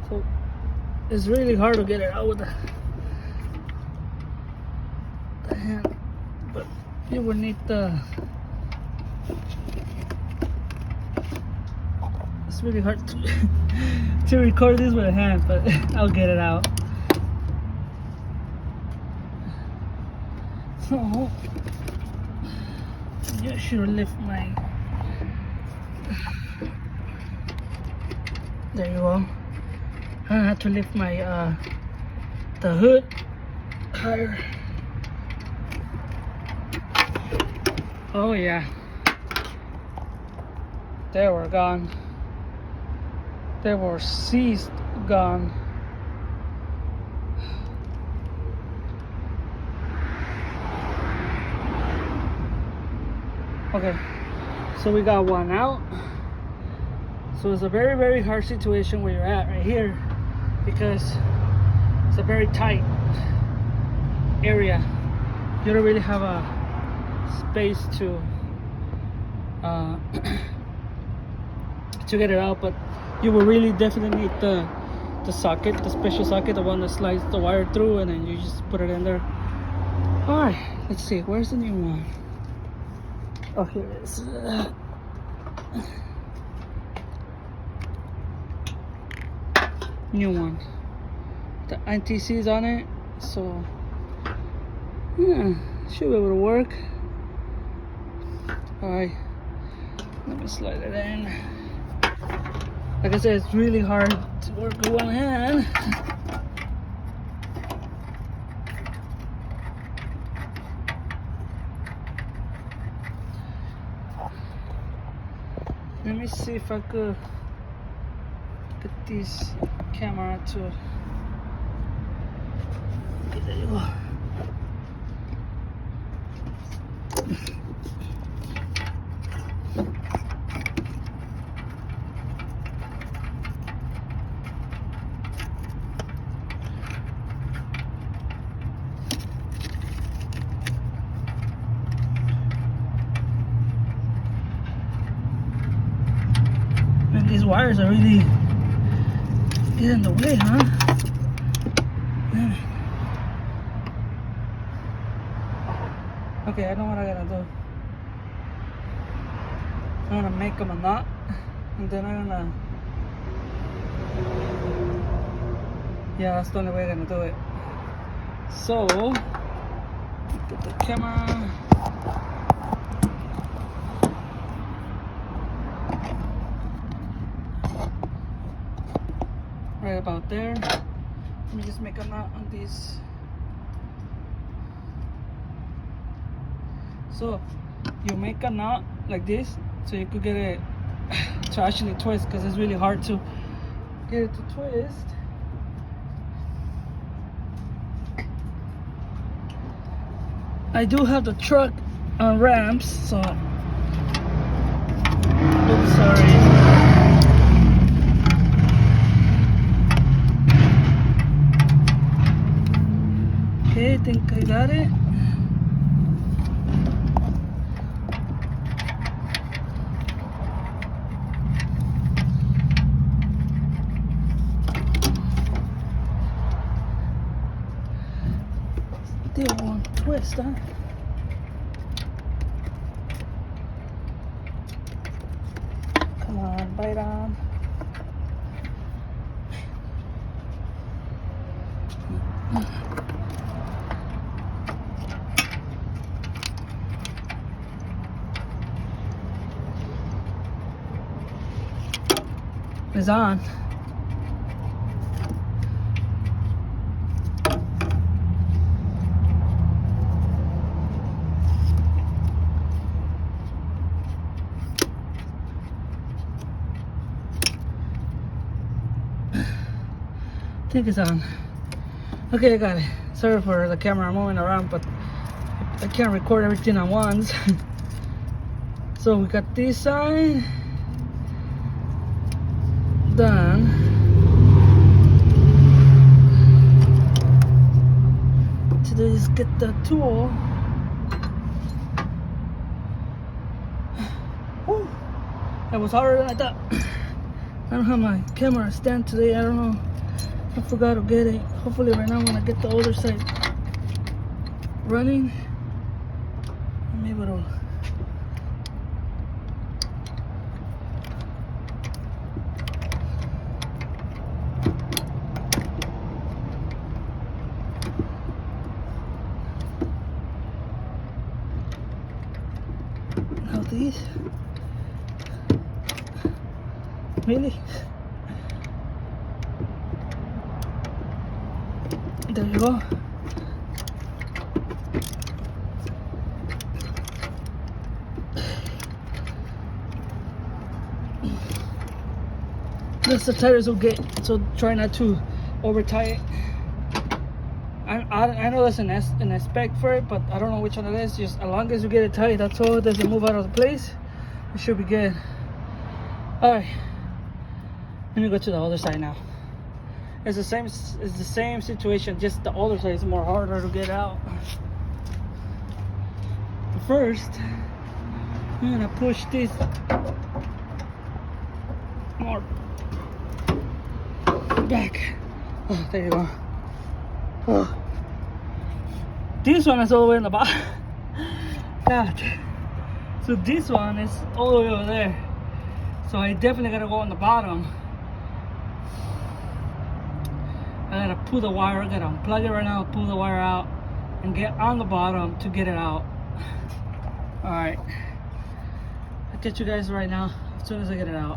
So it's really hard to get it out with the hand, but you will need the. It's really hard to record this with a hand, but I'll get it out. So you should lift my. There you go. I have to lift my the hood higher. Oh yeah, they were gone. They were seized, gone. Okay, so we got one out. So it's a very, very hard situation where you're at right here, because it's a very tight area. You don't really have a space to to get it out, but you will really definitely need the socket, the special socket, the one that slides the wire through, and then you just put it in there. All right, let's see, where's the new one? Oh, here it is. New one. The NTC's on it, so yeah, should be able to work. Alright, let me slide it in. Like I said, it's really hard to work with one hand. Let me see if I could get this camera to. Okay, there you go. And these wires are really get in the way, huh? Man. Okay, I know what I gotta do. I'm gonna make them a knot, and then I'm gonna. Yeah, that's the only way I'm gonna do it. So, get the camera. Right about there. Let me just make a knot on these. So you make a knot like this, so you could get it to actually twist, because it's really hard to get it to twist. I do have the truck on ramps, so oops, sorry. Okay, I think I got it. Still one twist, huh? Come on, bite on. It's on. I think it's on. Okay, I got it. Sorry for the camera moving around, but I can't record everything at once. So we got this side done. So just get the tool. Whew. That was harder than I thought. I don't have my camera stand today. I don't know. I forgot to get it. Hopefully right now when I get the other side running, I'm able to. Now these. Really? There you go. That's the tires will get, so try not to over tie it. I know there's an spec for it, but I don't know which one it is. Just as long as you get it tight, that's all. It doesn't move out of the place. It should be good. All right. Let me go to the other side now. It's the same situation, just the other side is more harder to get out. But first, I'm gonna push this more back. Oh, there you go. Oh. This one is all the way in the bottom. God. So this one is all the way over there. So I definitely gotta go on the bottom. I gotta pull the wire, I gotta unplug it right now, pull the wire out, and get on the bottom to get it out. Alright. I'll catch you guys right now as soon as I get it out.